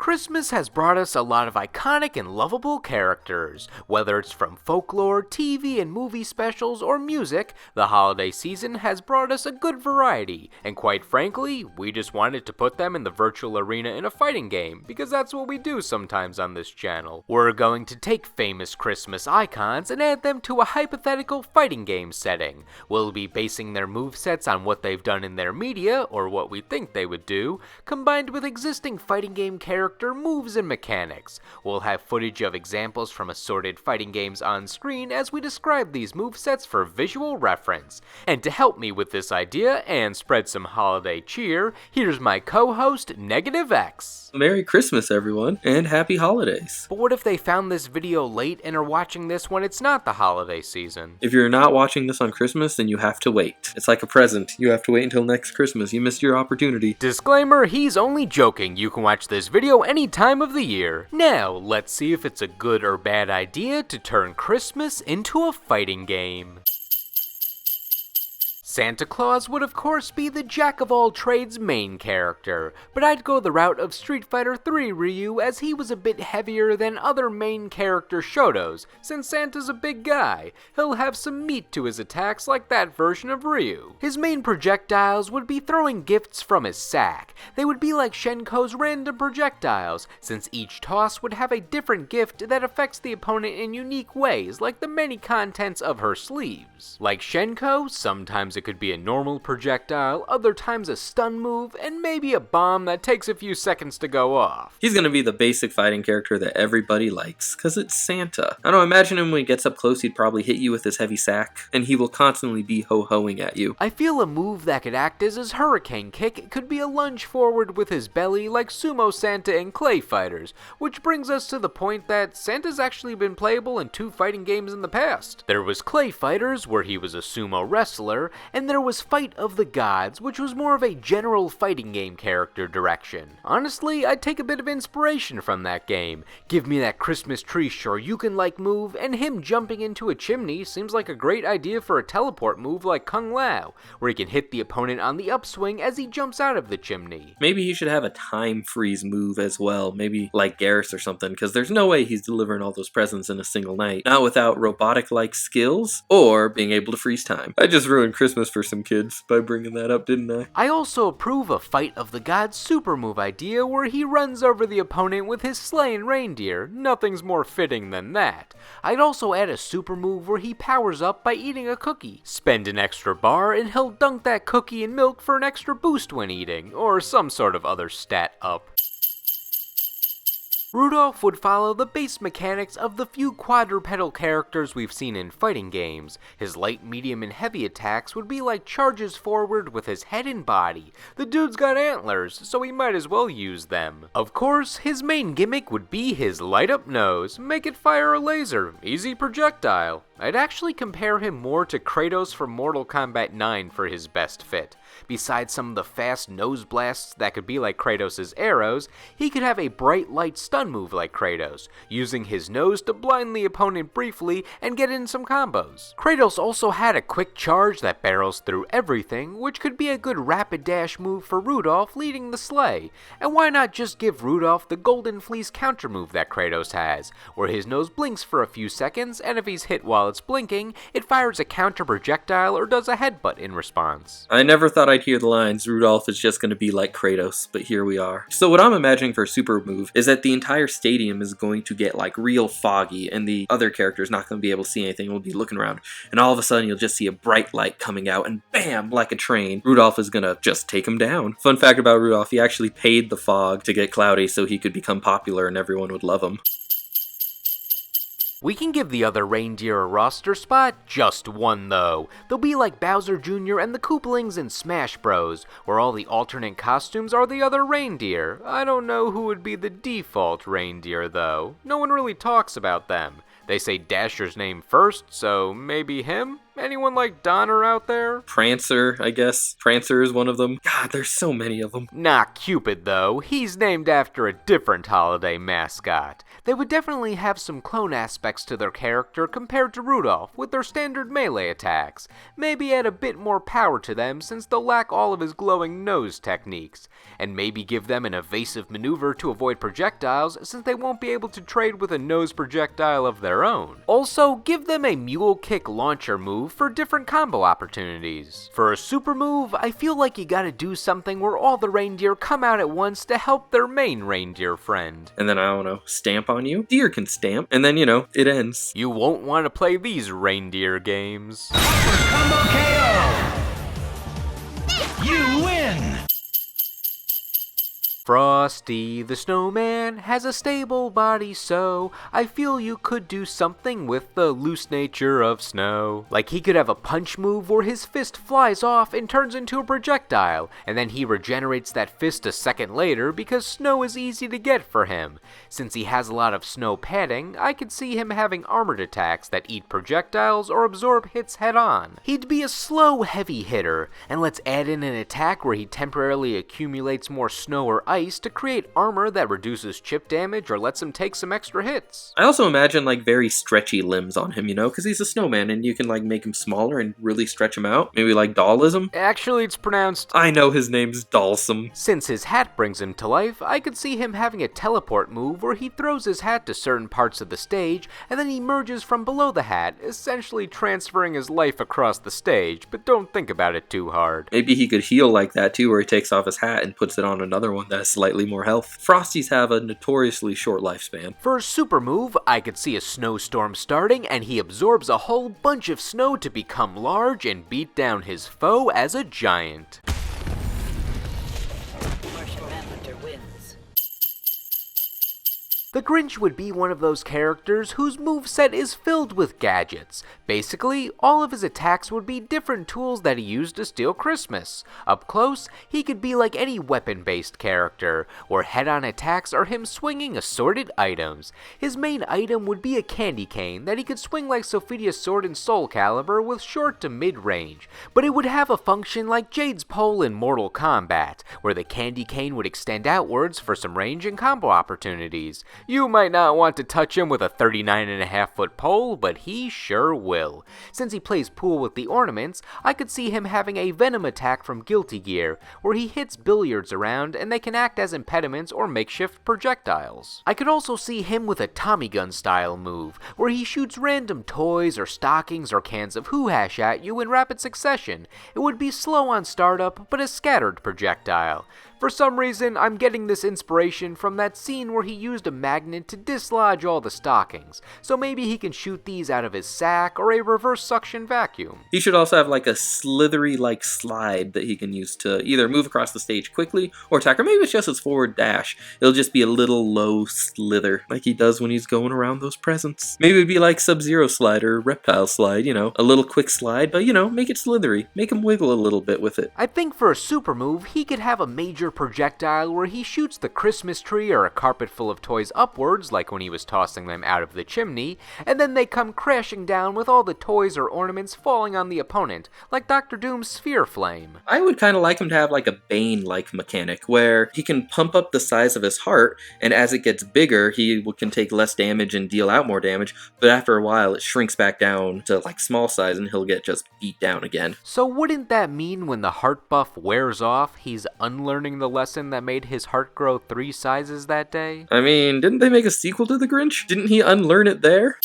Christmas has brought us a lot of iconic and lovable characters. Whether it's from folklore, TV and movie specials, or music, the holiday season has brought us a good variety, and quite frankly, we just wanted to put them in the virtual arena in a fighting game, because that's what we do sometimes on this channel. We're going to take famous Christmas icons and add them to a hypothetical fighting game setting. We'll be basing their movesets on what they've done in their media, or what we think they would do, combined with existing fighting game character moves and mechanics. We'll have footage of examples from assorted fighting games on screen as we describe these movesets for visual reference. And to help me with this idea and spread some holiday cheer, here's my co-host NegetiveX. Merry Christmas everyone, and happy holidays. But what if they found this video late and are watching this when it's not the holiday season? If you're not watching this on Christmas, then you have to wait. It's like a present. You have to wait until next Christmas. You missed your opportunity. Disclaimer, he's only joking. You can watch this video any time of the year. Now, let's see if it's a good or bad idea to turn Christmas into a fighting game. Santa Claus would of course be the jack-of-all-trades main character, but I'd go the route of Street Fighter III Ryu as he was a bit heavier than other main character Shotos. Since Santa's a big guy, he'll have some meat to his attacks like that version of Ryu. His main projectiles would be throwing gifts from his sack. They would be like Shenko's random projectiles, since each toss would have a different gift that affects the opponent in unique ways, like the many contents of her sleeves. Like Shenko, sometimes it could be a normal projectile, other times a stun move, and maybe a bomb that takes a few seconds to go off. He's gonna be the basic fighting character that everybody likes, cause it's Santa. I don't imagine him when he gets up close, he'd probably hit you with his heavy sack, and he will constantly be ho-hoing at you. I feel a move that could act as his hurricane kick could be a lunge forward with his belly like Sumo Santa and Clay Fighters, which brings us to the point that Santa's actually been playable in 2 fighting games in the past. There was Clay Fighters, where he was a sumo wrestler, and there was Fight of the Gods, which was more of a general fighting game character direction. Honestly, I'd take a bit of inspiration from that game. Give me that Christmas tree Shoryuken-like move, and him jumping into a chimney seems like a great idea for a teleport move like Kung Lao, where he can hit the opponent on the upswing as he jumps out of the chimney. Maybe he should have a time freeze move as well, maybe like Garrus or something, because there's no way he's delivering all those presents in a single night. Not without robotic-like skills, or being able to freeze time. I just ruined Christmas for some kids by bringing that up, didn't I? I also approve a Fight of the Gods super move idea where he runs over the opponent with his slain reindeer. Nothing's more fitting than that. I'd also add a super move where he powers up by eating a cookie. Spend an extra bar and he'll dunk that cookie in milk for an extra boost when eating, or some sort of other stat up. Rudolph would follow the base mechanics of the few quadrupedal characters we've seen in fighting games. His light, medium, and heavy attacks would be like charges forward with his head and body. The dude's got antlers, so he might as well use them. Of course, his main gimmick would be his light-up nose. Make it fire a laser. Easy projectile. I'd actually compare him more to Kratos from Mortal Kombat 9 for his best fit. Besides some of the fast nose blasts that could be like Kratos' arrows, he could have a bright light stun move like Kratos, using his nose to blind the opponent briefly and get in some combos. Kratos also had a quick charge that barrels through everything, which could be a good rapid dash move for Rudolph leading the sleigh. And why not just give Rudolph the Golden Fleece counter move that Kratos has, where his nose blinks for a few seconds, and if he's hit while it's blinking, it fires a counter projectile or does a headbutt in response. I never thought I'd hear the lines, Rudolph is just going to be like Kratos, but here we are. So what I'm imagining for a super move is that the entire stadium is going to get like real foggy, and the other character's not going to be able to see anything, will be looking around, and all of a sudden you'll just see a bright light coming out, and bam, like a train, Rudolph is going to just take him down. Fun fact about Rudolph, he actually paid the fog to get cloudy so he could become popular and everyone would love him. We can give the other reindeer a roster spot, just one though. They'll be like Bowser Jr. and the Koopalings in Smash Bros, where all the alternate costumes are the other reindeer. I don't know who would be the default reindeer though. No one really talks about them. They say Dasher's name first, so maybe him? Anyone like Donner out there? Prancer, I guess. Prancer is one of them. God, there's so many of them. Not Cupid, though. He's named after a different holiday mascot. They would definitely have some clone aspects to their character compared to Rudolph, with their standard melee attacks. Maybe add a bit more power to them since they'll lack all of his glowing nose techniques. And maybe give them an evasive maneuver to avoid projectiles since they won't be able to trade with a nose projectile of their own. Also, give them a mule kick launcher move for different combo opportunities. For a super move, I feel like you gotta do something where all the reindeer come out at once to help their main reindeer friend. And then, I don't know, stamp on you? Deer can stamp, and then, it ends. You won't want to play these reindeer games. Combo KO! You win! Frosty the Snowman has a stable body, so I feel you could do something with the loose nature of snow. Like he could have a punch move where his fist flies off and turns into a projectile, and then he regenerates that fist a second later because snow is easy to get for him. Since he has a lot of snow padding, I could see him having armored attacks that eat projectiles or absorb hits head on. He'd be a slow, heavy hitter, and let's add in an attack where he temporarily accumulates more snow or ice to create armor that reduces chip damage or lets him take some extra hits. I also imagine very stretchy limbs on him, because he's a snowman and you can make him smaller and really stretch him out. Maybe Dollism? Actually, it's pronounced... I know his name's Dalsum. Since his hat brings him to life, I could see him having a teleport move where he throws his hat to certain parts of the stage and then emerges from below the hat, essentially transferring his life across the stage, but don't think about it too hard. Maybe he could heal like that too, where he takes off his hat and puts it on another one that has slightly more health. Frosties have a notoriously short lifespan. For a super move, I could see a snowstorm starting and he absorbs a whole bunch of snow to become large and beat down his foe as a giant. The Grinch would be one of those characters whose moveset is filled with gadgets. Basically, all of his attacks would be different tools that he used to steal Christmas. Up close, he could be like any weapon-based character, where head-on attacks are him swinging assorted items. His main item would be a candy cane that he could swing like Sophia's sword in Soul Calibur with short to mid-range, but it would have a function like Jade's pole in Mortal Kombat, where the candy cane would extend outwards for some range and combo opportunities. You might not want to touch him with a 39.5-foot pole, but he sure will. Since he plays pool with the ornaments, I could see him having a venom attack from Guilty Gear, where he hits billiards around and they can act as impediments or makeshift projectiles. I could also see him with a Tommy gun style move, where he shoots random toys or stockings or cans of Who Hash at you in rapid succession. It would be slow on startup, but a scattered projectile. For some reason, I'm getting this inspiration from that scene where he used a magnet to dislodge all the stockings, so maybe he can shoot these out of his sack or a reverse suction vacuum. He should also have a slithery slide that he can use to either move across the stage quickly or attack, or maybe it's just his forward dash. It'll just be a little low slither, like he does when he's going around those presents. Maybe it'd be like Sub-Zero slide or Reptile slide, a little quick slide, but make it slithery. Make him wiggle a little bit with it. I think for a super move, he could have a major projectile where he shoots the Christmas tree or a carpet full of toys upwards, like when he was tossing them out of the chimney, and then they come crashing down with all the toys or ornaments falling on the opponent, like Dr. Doom's Sphere Flame. I would kind of like him to have a Bane-like mechanic, where he can pump up the size of his heart, and as it gets bigger, he can take less damage and deal out more damage, but after a while, it shrinks back down to small size, and he'll get just beat down again. So wouldn't that mean when the heart buff wears off, he's unlearning the lesson that made his heart grow 3 sizes that day? I mean, didn't they make a sequel to The Grinch? Didn't he unlearn it there?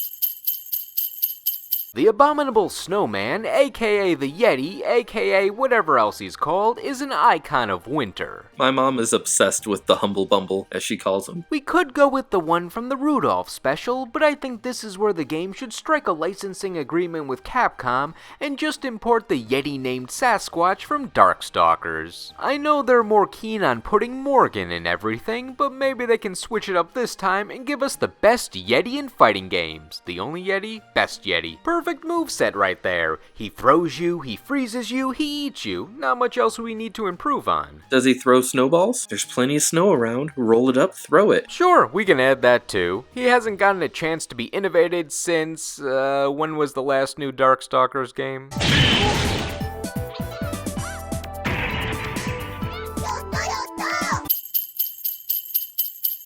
The Abominable Snowman, aka the Yeti, aka whatever else he's called, is an icon of winter. My mom is obsessed with the Humble Bumble, as she calls him. We could go with the one from the Rudolph special, but I think this is where the game should strike a licensing agreement with Capcom and just import the Yeti-named Sasquatch from Darkstalkers. I know they're more keen on putting Morgan in everything, but maybe they can switch it up this time and give us the best Yeti in fighting games. The only Yeti, best Yeti. Perfect. perfect moveset right there. He throws you, he freezes you, he eats you. Not much else we need to improve on. Does he throw snowballs? There's plenty of snow around. Roll it up, throw it. Sure, we can add that too. He hasn't gotten a chance to be innovated since, when was the last new Darkstalkers game?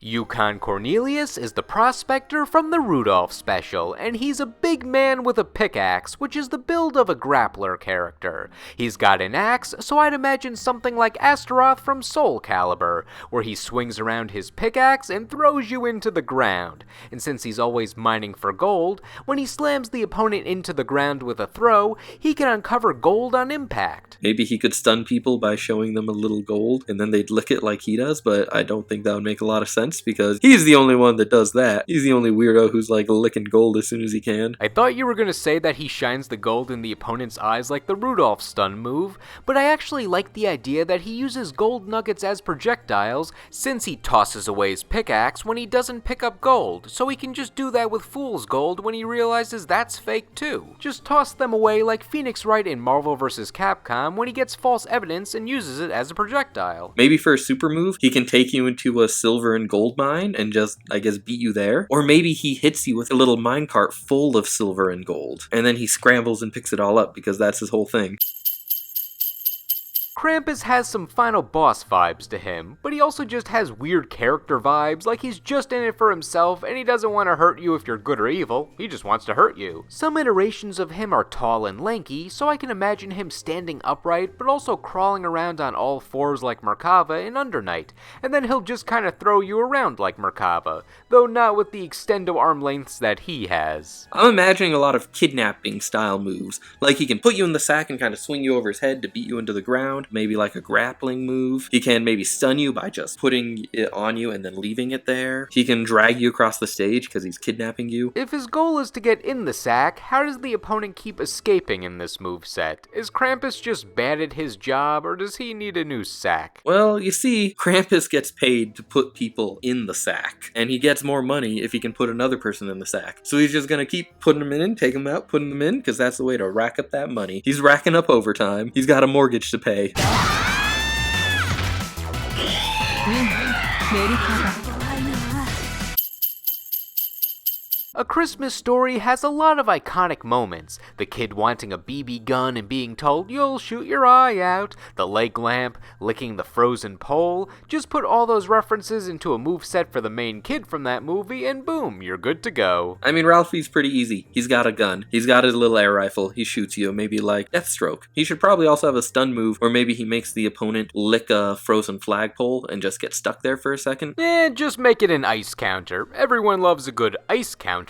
Yukon Cornelius is the prospector from the Rudolph special, and he's a big man with a pickaxe, which is the build of a grappler character. He's got an axe, so I'd imagine something like Astaroth from Soul Calibur, where he swings around his pickaxe and throws you into the ground. And since he's always mining for gold, when he slams the opponent into the ground with a throw, he can uncover gold on impact. Maybe he could stun people by showing them a little gold, and then they'd lick it like he does, but I don't think that would make a lot of sense, because he's the only one that does that. He's the only weirdo who's like licking gold as soon as he can. I thought you were going to say that he shines the gold in the opponent's eyes like the Rudolph stun move, but I actually like the idea that he uses gold nuggets as projectiles since he tosses away his pickaxe when he doesn't pick up gold, so he can just do that with Fool's Gold when he realizes that's fake too. Just toss them away like Phoenix Wright in Marvel vs. Capcom when he gets false evidence and uses it as a projectile. Maybe for a super move, he can take you into a silver and gold mine and just, I guess, beat you there. Or maybe he hits you with a little minecart full of silver and gold, and then he scrambles and picks it all up because that's his whole thing. Krampus has some final boss vibes to him, but he also just has weird character vibes, like he's just in it for himself and he doesn't want to hurt you if you're good or evil, he just wants to hurt you. Some iterations of him are tall and lanky, so I can imagine him standing upright but also crawling around on all fours like Merkava in Under Night, and then he'll just kinda throw you around like Merkava, though not with the extendo arm lengths that he has. I'm imagining a lot of kidnapping style moves, like he can put you in the sack and kind of swing you over his head to beat you into the ground. Maybe like a grappling move. He can maybe stun you by just putting it on you and then leaving it there. He can drag you across the stage because he's kidnapping you. If his goal is to get in the sack, how does the opponent keep escaping in this moveset? Is Krampus just bad at his job, or does he need a new sack? Well, you see, Krampus gets paid to put people in the sack, and he gets more money if he can put another person in the sack. So he's just gonna keep putting them in, take them out, putting them in, because that's the way to rack up that money. He's racking up overtime. He's got a mortgage to pay. A Christmas Story has a lot of iconic moments. The kid wanting a BB gun and being told, "You'll shoot your eye out," the leg lamp, licking the frozen pole. Just put all those references into a moveset for the main kid from that movie and boom, you're good to go. I mean, Ralphie's pretty easy. He's got a gun. He's got his little air rifle. He shoots you, maybe like Deathstroke. He should probably also have a stun move, or maybe he makes the opponent lick a frozen flagpole and just get stuck there for a second. Just make it an ice counter. Everyone loves a good ice counter.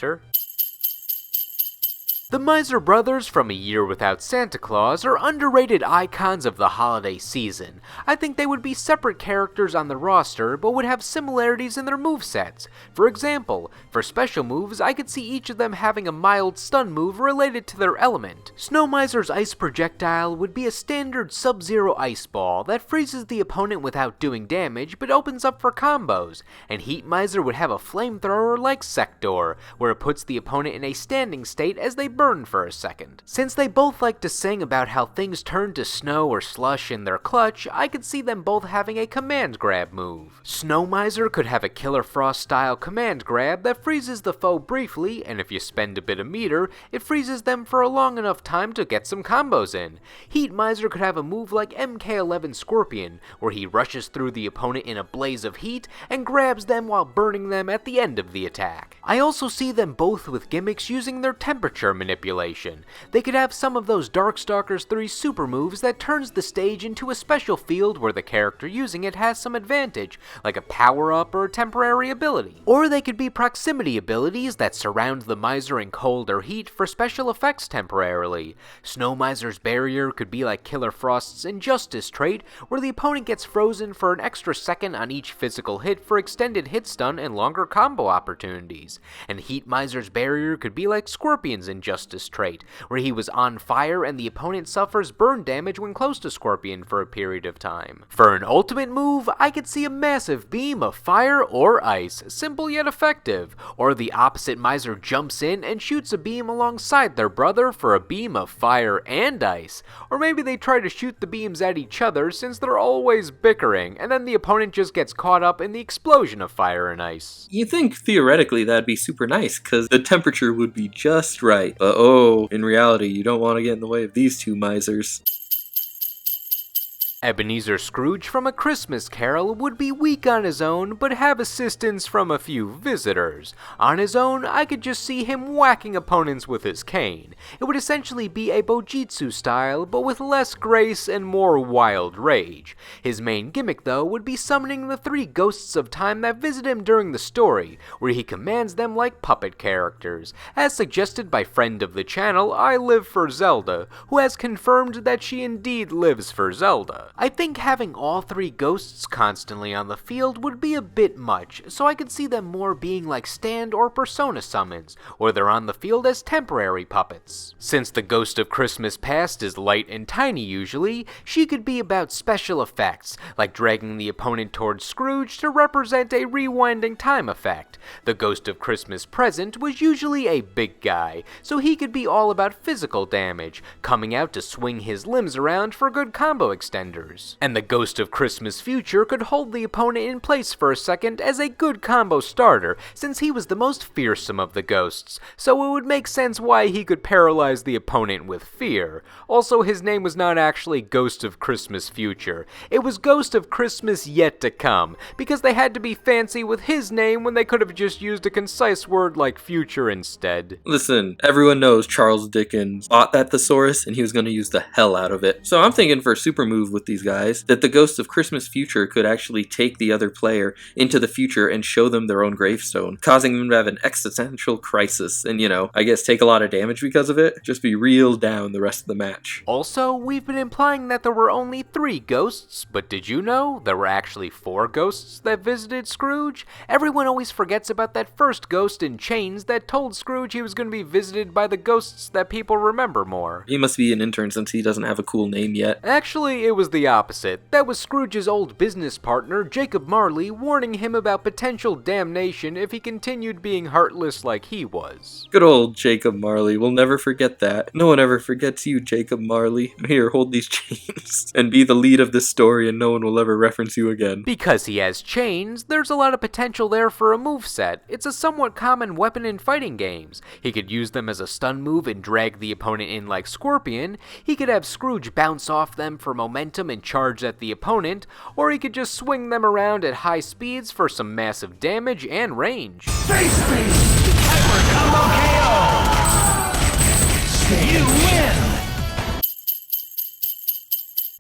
The Miser Brothers from A Year Without Santa Claus are underrated icons of the holiday season. I think they would be separate characters on the roster, but would have similarities in their movesets. For example, for special moves, I could see each of them having a mild stun move related to their element. Snow Miser's ice projectile would be a standard Sub-Zero ice ball that freezes the opponent without doing damage, but opens up for combos, and Heat Miser would have a flamethrower like Sector, where it puts the opponent in a standing state as they burn for a second. Since they both like to sing about how things turn to snow or slush in their clutch, I could see them both having a command grab move. Snow Miser could have a Killer Frost style command grab that freezes the foe briefly, and if you spend a bit of meter, it freezes them for a long enough time to get some combos in. Heat Miser could have a move like MK11 Scorpion, where he rushes through the opponent in a blaze of heat and grabs them while burning them at the end of the attack. I also see them both with gimmicks using their temperature manipulation. They could have some of those Darkstalkers 3 super moves that turns the stage into a special field where the character using it has some advantage, like a power-up or a temporary ability. Or they could be proximity abilities that surround the Miser in cold or heat for special effects temporarily. Snow Miser's barrier could be like Killer Frost's Injustice trait, where the opponent gets frozen for an extra second on each physical hit for extended hit stun and longer combo opportunities. enemies. And Heat Miser's barrier could be like Scorpion's Injustice trait, where he was on fire and the opponent suffers burn damage when close to Scorpion for a period of time. For an ultimate move, I could see a massive beam of fire or ice, simple yet effective, or the opposite Miser jumps in and shoots a beam alongside their brother for a beam of fire and ice, or maybe they try to shoot the beams at each other since they're always bickering, and then the opponent just gets caught up in the explosion of fire and ice. You think theoretically that'd be super nice, because the temperature would be just right. But oh, in reality, you don't want to get in the way of these two misers. Ebenezer Scrooge from A Christmas Carol would be weak on his own, but have assistance from a few visitors. On his own, I could just see him whacking opponents with his cane. It would essentially be a Bojitsu style, but with less grace and more wild rage. His main gimmick, though, would be summoning the 3 ghosts of time that visit him during the story, where he commands them like puppet characters. As suggested by friend of the channel, I Live for Zelda, who has confirmed that she indeed lives for Zelda. I think having all 3 ghosts constantly on the field would be a bit much, so I could see them more being like stand or persona summons, or they're on the field as temporary puppets. Since the Ghost of Christmas Past is light and tiny usually, she could be about special effects, like dragging the opponent towards Scrooge to represent a rewinding time effect. The Ghost of Christmas Present was usually a big guy, so he could be all about physical damage, coming out to swing his limbs around for good combo extenders. And the Ghost of Christmas Future could hold the opponent in place for a second as a good combo starter, since he was the most fearsome of the ghosts, so it would make sense why he could paralyze the opponent with fear. Also, his name was not actually Ghost of Christmas Future, it was Ghost of Christmas Yet to Come, because they had to be fancy with his name when they could have just used a concise word like future instead. Listen, everyone knows Charles Dickens bought that thesaurus and he was going to use the hell out of it. So I'm thinking for a super move with these guys, that the Ghost of Christmas Future could actually take the other player into the future and show them their own gravestone, causing them to have an existential crisis and, I guess take a lot of damage because of it, just be real down the rest of the match. Also, we've been implying that there were only 3 ghosts, but did you know there were actually 4 ghosts that visited Scrooge? Everyone always forgets about that first ghost in chains that told Scrooge he was going to be visited by the ghosts that people remember more. He must be an intern since he doesn't have a cool name yet. Actually, it was the opposite. That was Scrooge's old business partner, Jacob Marley, warning him about potential damnation if he continued being heartless like he was. Good old Jacob Marley. We'll never forget that. No one ever forgets you, Jacob Marley. Here, hold these chains and be the lead of this story and no one will ever reference you again. Because he has chains, there's a lot of potential there for a moveset. It's a somewhat common weapon in fighting games. He could use them as a stun move and drag the opponent in like Scorpion. He could have Scrooge bounce off them for momentum and charge at the opponent, or he could just swing them around at high speeds for some massive damage and range. Face me! Hyper Combo KO! You win!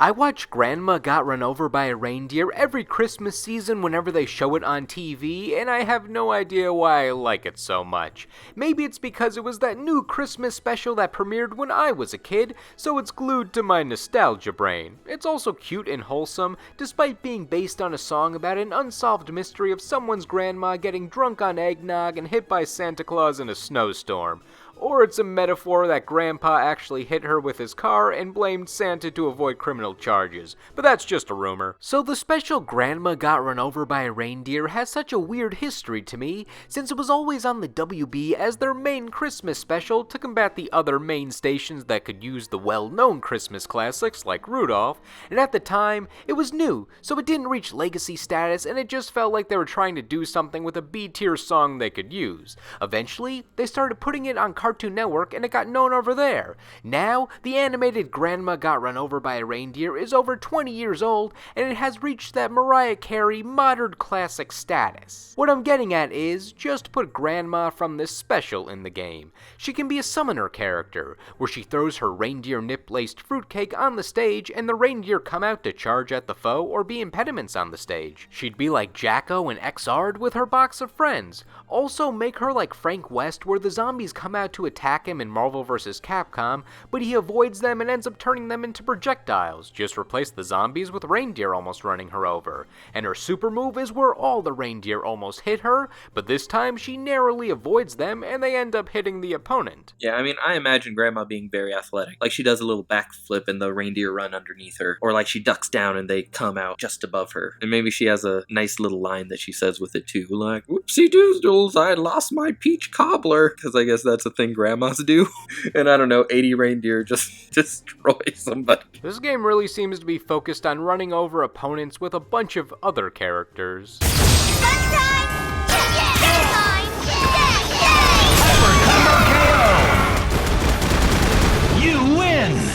I watch Grandma Got Run Over by a Reindeer every Christmas season whenever they show it on TV, and I have no idea why I like it so much. Maybe it's because it was that new Christmas special that premiered when I was a kid, so it's glued to my nostalgia brain. It's also cute and wholesome, despite being based on a song about an unsolved mystery of someone's grandma getting drunk on eggnog and hit by Santa Claus in a snowstorm. Or it's a metaphor that Grandpa actually hit her with his car and blamed Santa to avoid criminal charges, but that's just a rumor. So the special Grandma Got Run Over by a Reindeer has such a weird history to me, since it was always on the WB as their main Christmas special to combat the other main stations that could use the well-known Christmas classics like Rudolph, and at the time, it was new, so it didn't reach legacy status and it just felt like they were trying to do something with a B-tier song they could use. Eventually, they started putting it on Cartoon Network and it got known over there. Now, the animated Grandma Got Run Over by a Reindeer is over 20 years old and it has reached that Mariah Carey modern classic status. What I'm getting at is, just put Grandma from this special in the game. She can be a summoner character, where she throws her reindeer nip-laced fruitcake on the stage and the reindeer come out to charge at the foe or be impediments on the stage. She'd be like Jacko and Xrd with her box of friends. Also make her like Frank West, where the zombies come out to attack him in Marvel vs. Capcom, but he avoids them and ends up turning them into projectiles. Just replace the zombies with reindeer almost running her over. And her super move is where all the reindeer almost hit her, but this time she narrowly avoids them and they end up hitting the opponent. Yeah, I mean, I imagine Grandma being very athletic. Like she does a little backflip and the reindeer run underneath her. Or like she ducks down and they come out just above her. And maybe she has a nice little line that she says with it too. Like, whoopsie doodles, I lost my peach cobbler. Because I guess that's a thing grandmas do. And I don't know, 80 reindeer just destroy somebody. This game really seems to be focused on running over opponents with a bunch of other characters. You win!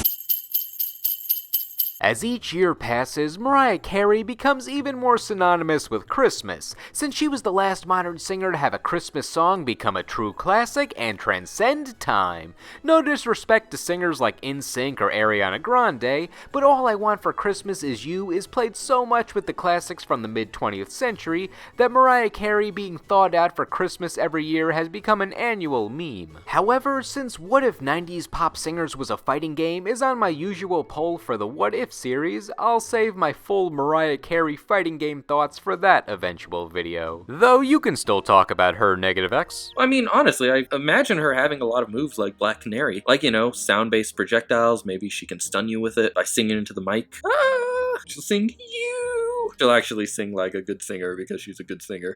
As each year passes, Mariah Carey becomes even more synonymous with Christmas, since she was the last modern singer to have a Christmas song become a true classic and transcend time. No disrespect to singers like NSYNC or Ariana Grande, but All I Want for Christmas Is You is played so much with the classics from the mid-20th century that Mariah Carey being thawed out for Christmas every year has become an annual meme. However, since What If 90s Pop Singers Was a Fighting Game is on my usual poll for the What If series, I'll save my full Mariah Carey fighting game thoughts for that eventual video. Though you can still talk about her, NegetiveX. I mean, honestly, I imagine her having a lot of moves like Black Canary. Like, you know, sound-based projectiles, maybe she can stun you with it by singing into the mic. She'll sing you. She'll actually sing like a good singer because she's a good singer.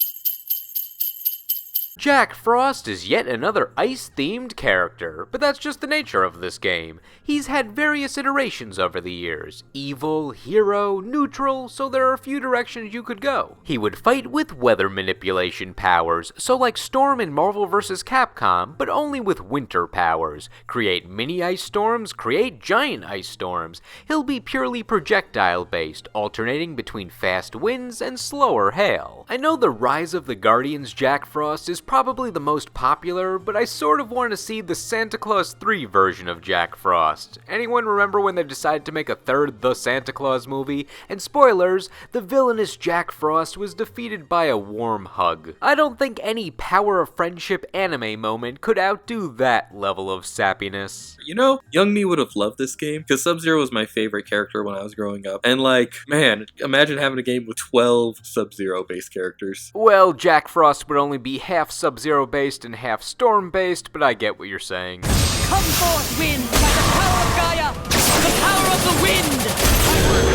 Jack Frost is yet another ice-themed character, but that's just the nature of this game. He's had various iterations over the years. Evil, hero, neutral, so there are a few directions you could go. He would fight with weather manipulation powers, so like Storm in Marvel vs. Capcom, but only with winter powers. Create mini ice storms, create giant ice storms. He'll be purely projectile-based, alternating between fast winds and slower hail. I know the Rise of the Guardians Jack Frost is probably the most popular, but I sort of want to see the Santa Claus 3 version of Jack Frost. Anyone remember when they decided to make a third The Santa Claus movie? And spoilers, the villainous Jack Frost was defeated by a warm hug. I don't think any Power of Friendship anime moment could outdo that level of sappiness. You know, young me would have loved this game, because Sub-Zero was my favorite character when I was growing up. And like, man, imagine having a game with 12 Sub-Zero based characters. Well, Jack Frost would only be half Sub-Zero based and half Storm based, but I get what you're saying. Come forth, wind, by the power of Gaia, the power of the wind!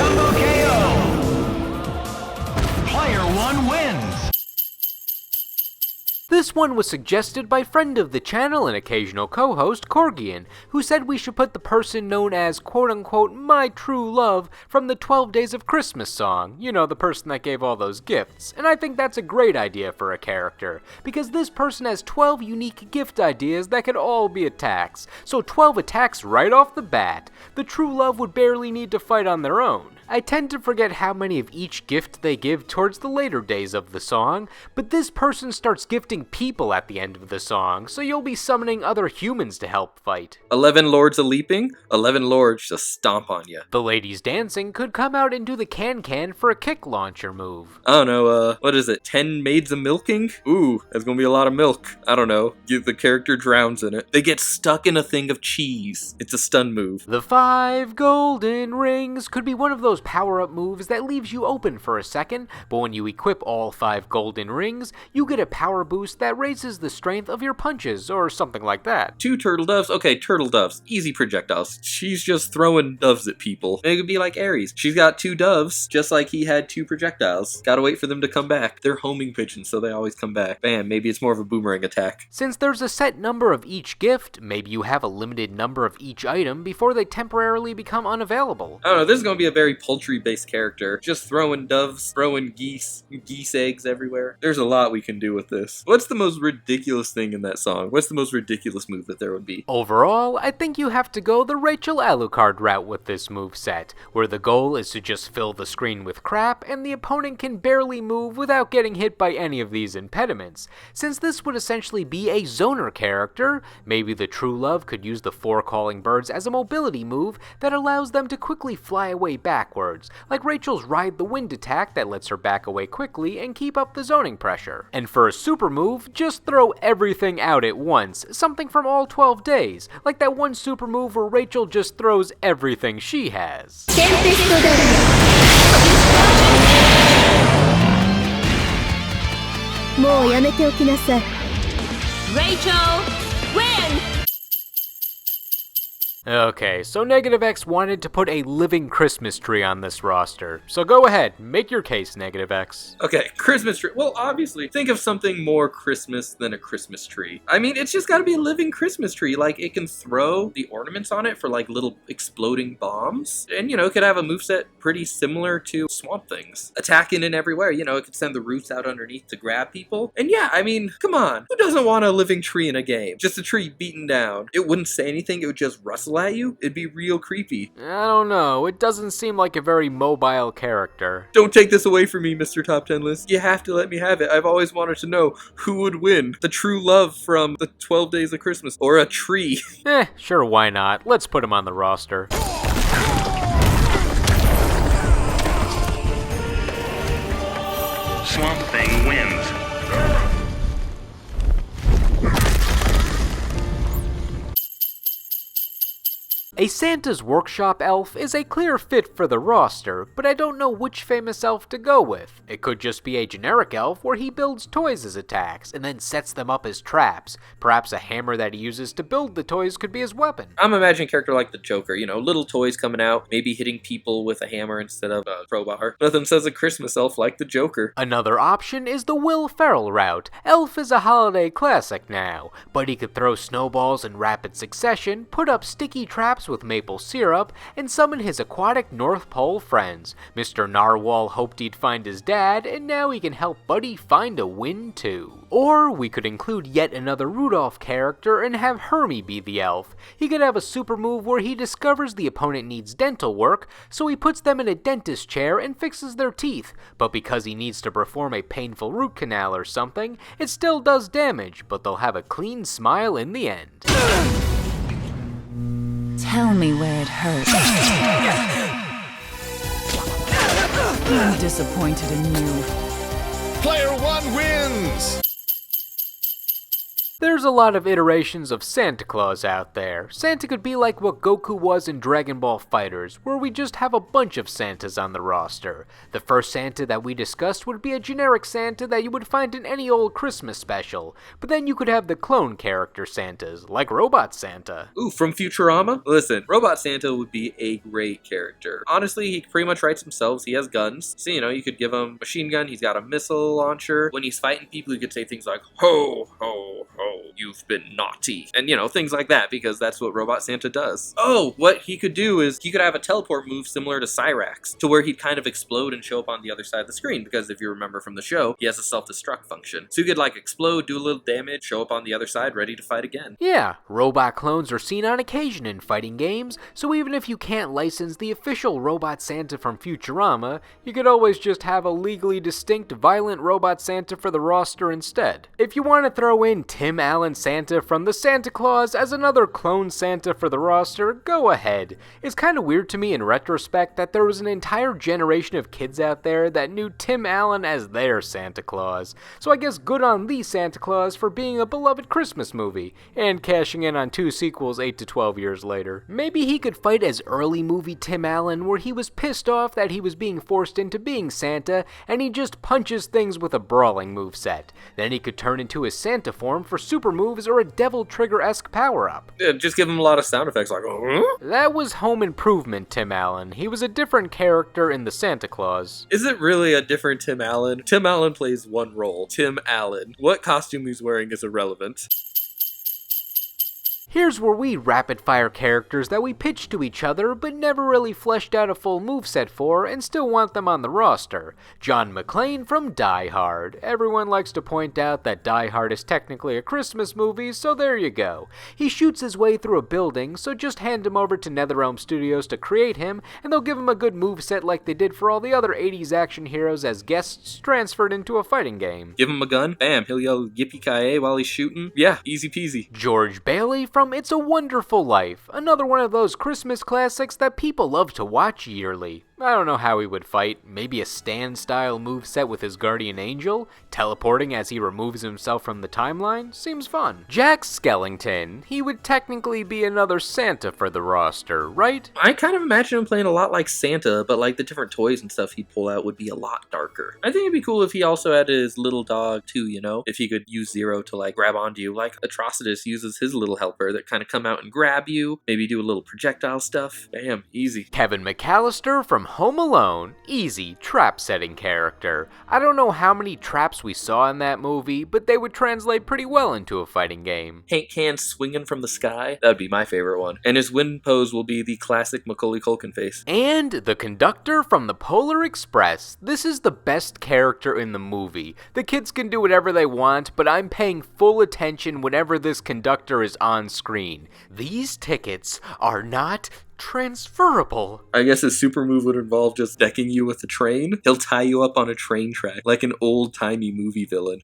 Combo KO! Player 1 wins! This one was suggested by friend of the channel and occasional co-host Corgian, who said we should put the person known as quote-unquote my true love from the 12 Days of Christmas song, you know, the person that gave all those gifts, and I think that's a great idea for a character, because this person has 12 unique gift ideas that could all be attacks, so 12 attacks right off the bat. The true love would barely need to fight on their own. I tend to forget how many of each gift they give towards the later days of the song, but this person starts gifting people at the end of the song, so you'll be summoning other humans to help fight. 11 lords a-leaping, 11 lords just stomp on you. The ladies dancing could come out and do the can-can for a kick launcher move. I don't know, what is it, 10 maids a-milking? Ooh, that's gonna be a lot of milk. I don't know, the character drowns in it. They get stuck in a thing of cheese. It's a stun move. The 5 golden rings could be one of those power-up moves that leaves you open for a second, but when you equip all 5 golden rings, you get a power boost that raises the strength of your punches, or something like that. 2 turtle doves? Okay, turtle doves. Easy projectiles. She's just throwing doves at people. It could be like Ares. She's got 2 doves, just like he had 2 projectiles. Gotta wait for them to come back. They're homing pigeons, so they always come back. Bam, maybe it's more of a boomerang attack. Since there's a set number of each gift, maybe you have a limited number of each item before they temporarily become unavailable. I don't know, this is gonna be a very poultry-based character. Just throwing doves, throwing geese eggs everywhere. There's a lot we can do with this. What's the most ridiculous thing in that song? What's the most ridiculous move that there would be? Overall, I think you have to go the Rachel Alucard route with this moveset, where the goal is to just fill the screen with crap and the opponent can barely move without getting hit by any of these impediments. Since this would essentially be a zoner character, maybe the True Love could use the 4 calling birds as a mobility move that allows them to quickly fly away backwards, like Rachel's Ride the Wind attack that lets her back away quickly and keep up the zoning pressure. And for a super move, move, just throw everything out at once, something from all 12 days, like that one super move where Rachel just throws everything she has. Rachel, win! Okay, so NegetiveX wanted to put a living Christmas tree on this roster, so go ahead, make your case, NegetiveX. Okay, Christmas tree. Well, obviously, think of something more Christmas than a Christmas tree. I mean, it's just gotta be a living Christmas tree. Like, it can throw the ornaments on it for, like, little exploding bombs. And, you know, it could have a moveset pretty similar to Swamp Things. Attacking in everywhere, you know, it could send the roots out underneath to grab people. And yeah, I mean, come on. Who doesn't want a living tree in a game? Just a tree beaten down. It wouldn't say anything, it would just rustle at you. It'd be real creepy. I don't know, it doesn't seem like a very mobile character. Don't take this away from me, Mr. Top 10 List. You have to let me have it. I've always wanted to know who would win. The true love from the 12 Days of Christmas, or a tree. Sure, why not? Let's put him on the roster. Swamp Thing wins. A Santa's Workshop elf is a clear fit for the roster, but I don't know which famous elf to go with. It could just be a generic elf where he builds toys as attacks and then sets them up as traps. Perhaps a hammer that he uses to build the toys could be his weapon. I'm imagining a character like the Joker, you know, little toys coming out, maybe hitting people with a hammer instead of a crowbar. Nothing says a Christmas elf like the Joker. Another option is the Will Ferrell route. Elf is a holiday classic now, but he could throw snowballs in rapid succession, put up sticky traps with maple syrup, and summon his aquatic North Pole friends. Mr. Narwhal hoped he'd find his dad, and now he can help Buddy find a win too. Or we could include yet another Rudolph character and have Hermie be the elf. He could have a super move where he discovers the opponent needs dental work, so he puts them in a dentist chair and fixes their teeth. But because he needs to perform a painful root canal or something, it still does damage, but they'll have a clean smile in the end. Tell me where it hurts. I'm disappointed in you. Player 1 wins! There's a lot of iterations of Santa Claus out there. Santa could be like what Goku was in Dragon Ball FighterZ, where we just have a bunch of Santas on the roster. The first Santa that we discussed would be a generic Santa that you would find in any old Christmas special, but then you could have the clone character Santas, like Robot Santa. Ooh, from Futurama? Listen, Robot Santa would be a great character. Honestly, he pretty much writes himself. He has guns. So, you know, you could give him a machine gun. He's got a missile launcher. When he's fighting people, you could say things like, ho, ho, ho, you've been naughty. And, you know, things like that, because that's what Robot Santa does. Oh, what he could do is he could have a teleport move similar to Cyrax, to where he'd kind of explode and show up on the other side of the screen, because if you remember from the show, he has a self-destruct function. So you could, like, explode, do a little damage, show up on the other side, ready to fight again. Yeah, robot clones are seen on occasion in fighting games, so even if you can't license the official Robot Santa from Futurama, you could always just have a legally distinct violent Robot Santa for the roster instead. If you want to throw in Tim Allen Santa from the Santa Claus as another clone Santa for the roster, go ahead. It's kind of weird to me in retrospect that there was an entire generation of kids out there that knew Tim Allen as their Santa Claus, so I guess good on the Santa Claus for being a beloved Christmas movie, and cashing in on 2 sequels 8 to 12 years later. Maybe he could fight as early movie Tim Allen, where he was pissed off that he was being forced into being Santa, and he just punches things with a brawling moveset. Then he could turn into his Santa form for super moves or a Devil Trigger-esque power-up. Yeah, just give him a lot of sound effects like, That was Home Improvement Tim Allen. He was a different character in the Santa Claus. Is it really a different Tim Allen? Tim Allen plays one role. Tim Allen. What costume he's wearing is irrelevant. Here's where we rapid-fire characters that we pitch to each other but never really fleshed out a full moveset for and still want them on the roster. John McClane from Die Hard. Everyone likes to point out that Die Hard is technically a Christmas movie, so there you go. He shoots his way through a building, so just hand him over to NetherRealm Studios to create him, and they'll give him a good moveset like they did for all the other 80s action heroes as guests transferred into a fighting game. Give him a gun, bam, he'll yell yippee-ki-yay while he's shooting. Yeah, easy peasy. George Bailey from It's a Wonderful Life, another one of those Christmas classics that people love to watch yearly. I don't know how he would fight. Maybe a stand-style moveset with his guardian angel? Teleporting as he removes himself from the timeline? Seems fun. Jack Skellington. He would technically be another Santa for the roster, right? I kind of imagine him playing a lot like Santa, but like the different toys and stuff he'd pull out would be a lot darker. I think it'd be cool if he also had his little dog too, you know? If he could use Zero to like grab onto you, like Atrocitus uses his little helper that kind of come out and grab you, maybe do a little projectile stuff. Bam, easy. Kevin McAllister from Home Alone. Easy, trap-setting character. I don't know how many traps we saw in that movie, but they would translate pretty well into a fighting game. Paint cans swinging from the sky. That'd be my favorite one. And his wind pose will be the classic Macaulay Culkin face. And the conductor from the Polar Express. This is the best character in the movie. The kids can do whatever they want, but I'm paying full attention whenever this conductor is on screen. These tickets are not transferable. I guess his super move would involve just decking you with a train. He'll tie you up on a train track like an old-timey movie villain.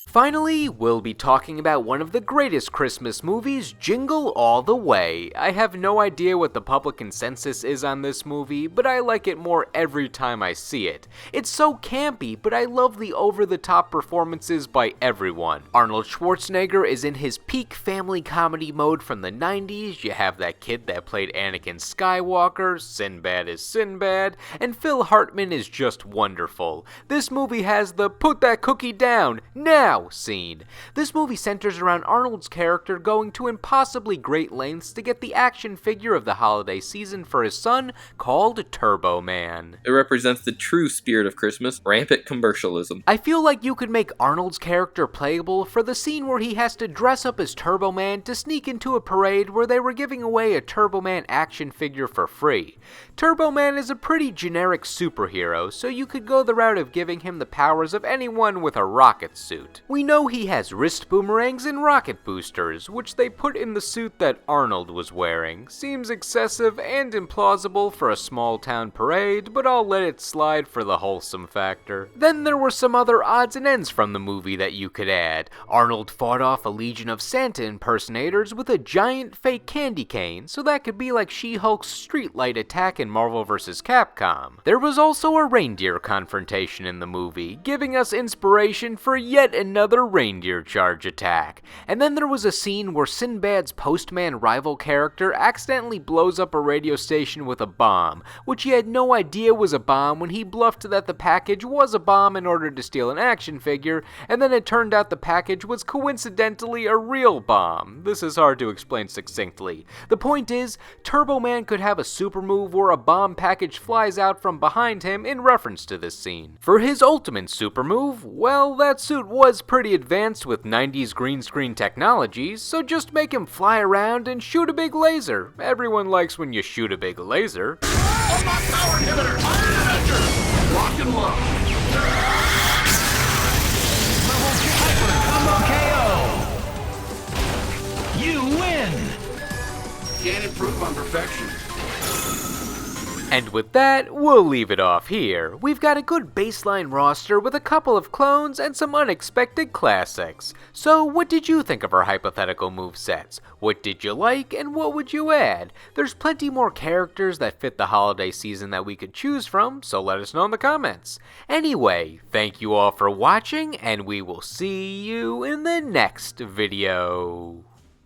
Finally, we'll be talking about one of the greatest Christmas movies, Jingle All the Way. I have no idea what the public consensus is on this movie, but I like it more every time I see it. It's so campy, but I love the over-the-top performances by everyone. Arnold Schwarzenegger is in his peak family comedy mode from the 90s, you have that kid that played Anakin Skywalker, Sinbad is Sinbad, and Phil Hartman is just wonderful. This movie has the "put that cookie down, now" scene. This movie centers around Arnold's character going to impossibly great lengths to get the action figure of the holiday season for his son, called Turbo Man. It represents the true spirit of Christmas, rampant commercialism. I feel like you could make Arnold's character playable for the scene where he has to dress up as Turbo Man to sneak into a parade where they were giving away a Turbo Man action figure for free. Turbo Man is a pretty generic superhero, so you could go the route of giving him the powers of anyone with a rocket suit. We know he has wrist boomerangs and rocket boosters, which they put in the suit that Arnold was wearing. Seems excessive and implausible for a small-town parade, but I'll let it slide for the wholesome factor. Then there were some other odds and ends from the movie that you could add. Arnold fought off a legion of Santa impersonators with a giant fake candy cane, so that could be like She-Hulk's streetlight attack in Marvel vs. Capcom. There was also a reindeer confrontation in the movie, giving us inspiration for yet another reindeer charge attack. And then there was a scene where Sinbad's postman rival character accidentally blows up a radio station with a bomb, which he had no idea was a bomb when he bluffed that the package was a bomb in order to steal an action figure, and then it turned out the package was coincidentally a real bomb. This is hard to explain succinctly. The point is, Turbo Man could have a super move where a bomb package flies out from behind him in reference to this scene. For his ultimate super move, well, that suit was pretty advanced with 90s green screen technology, so just make him fly around and shoot a big laser. Everyone likes when you shoot a big laser. Unlock power inhibitor! Iron Avenger! Lock and load! Level hyper combo KO! You win! Can't improve on perfection. And with that, we'll leave it off here. We've got a good baseline roster with a couple of clones and some unexpected classics. So what did you think of our hypothetical movesets? What did you like and what would you add? There's plenty more characters that fit the holiday season that we could choose from, so let us know in the comments. Anyway, thank you all for watching and we will see you in the next video.